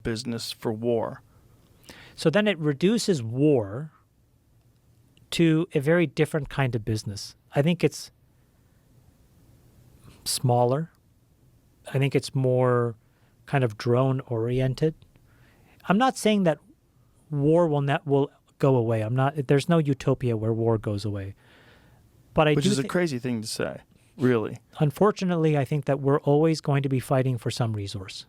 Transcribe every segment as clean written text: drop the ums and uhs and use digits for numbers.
business for war. So then it reduces war to a very different kind of business. I think it's smaller. I think it's more kind of drone oriented. I'm not saying that war will go away. There's no utopia where war goes away. But Which is a crazy thing to say, really. Unfortunately, I think that we're always going to be fighting for some resource.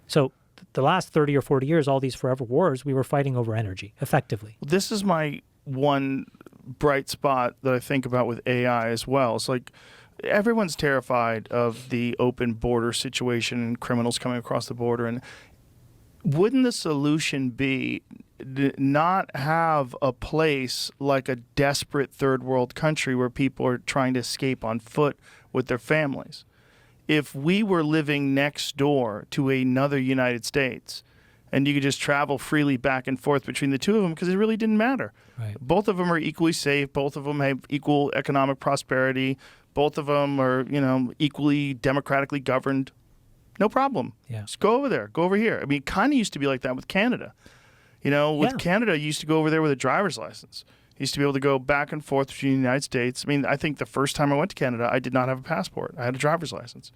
So the last 30 or 40 years, all these forever wars, we were fighting over energy, effectively. This is my one bright spot that I think about with AI as well. It's like everyone's terrified of the open border situation and criminals coming across the border. And wouldn't the solution be not have a place like a desperate third world country where people are trying to escape on foot with their families? If we were living next door to another United States and you could just travel freely back and forth between the two of them because it really didn't matter. Right. Both of them are equally safe. Both of them have equal economic prosperity. Both of them are, equally democratically governed. No problem. Yeah. Just go over there. Go over here. I mean, it kind of used to be like that with Canada. Canada, you used to go over there with a driver's license. You used to be able to go back and forth between the United States. I mean, I think the first time I went to Canada, I did not have a passport. I had a driver's license.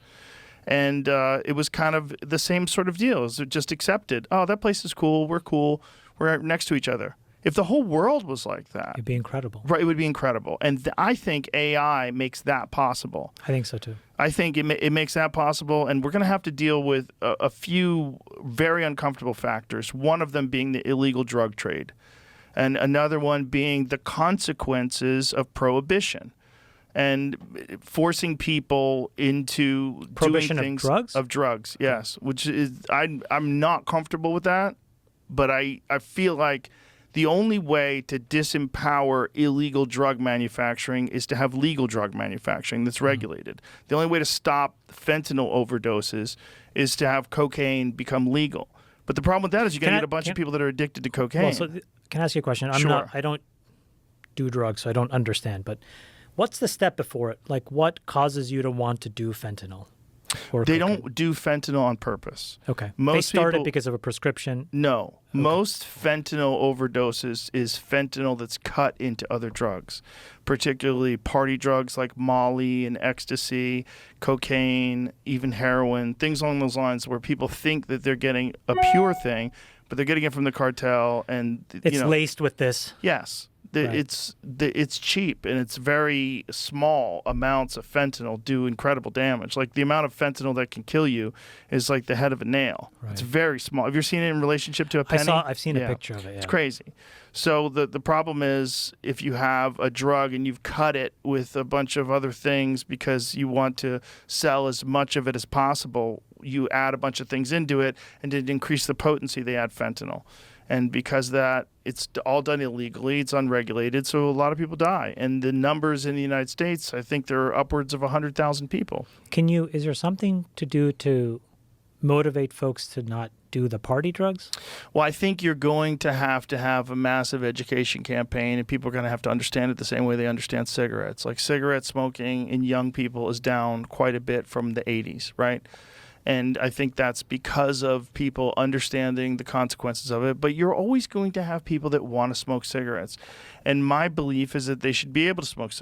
And it was kind of the same sort of deal. It was just accepted. Oh, that place is cool. We're next to each other. If the whole world was like that. It'd be incredible. Right, it would be incredible. And I think AI makes that possible. I think so, too. I think it makes that possible, and we're going to have to deal with a few very uncomfortable factors, one of them being the illegal drug trade, and another one being the consequences of prohibition and forcing people into prohibition doing things of drugs? Of drugs, yes, which is I'm not comfortable with that, but I feel like the only way to disempower illegal drug manufacturing is to have legal drug manufacturing that's regulated. The only way to stop fentanyl overdoses is to have cocaine become legal. But the problem with that is you're going to get a bunch of people that are addicted to cocaine. Well, so can I ask you a question? Sure. I don't do drugs, so I don't understand. But what's the step before it? Like, what causes you to want to do fentanyl? They don't do fentanyl on purpose. Okay. Most they started people, because of a prescription? No. Okay. Most fentanyl overdoses is fentanyl that's cut into other drugs, particularly party drugs like Molly and ecstasy, cocaine, even heroin, things along those lines where people think that they're getting a pure thing, but they're getting it from the cartel. And it's laced with this. Yes. Right. It's cheap, and it's very small amounts of fentanyl do incredible damage. Like the amount of fentanyl that can kill you is like the head of a nail. Right. It's very small. Have you seen it in relationship to a penny? I've seen a picture of it. Yeah. It's crazy. So the problem is if you have a drug and you've cut it with a bunch of other things because you want to sell as much of it as possible, you add a bunch of things into it, and to increase the potency, they add fentanyl. And because of that, it's all done illegally, it's unregulated, so a lot of people die. And the numbers in the United States, I think there are upwards of 100,000 people. Is there something to do to motivate folks to not do the party drugs? Well, I think you're going to have a massive education campaign, and people are going to have to understand it the same way they understand cigarettes. Like cigarette smoking in young people is down quite a bit from the 80s, right? And I think that's because of people understanding the consequences of it. But you're always going to have people that want to smoke cigarettes. And my belief is that they should be able to smoke cigarettes.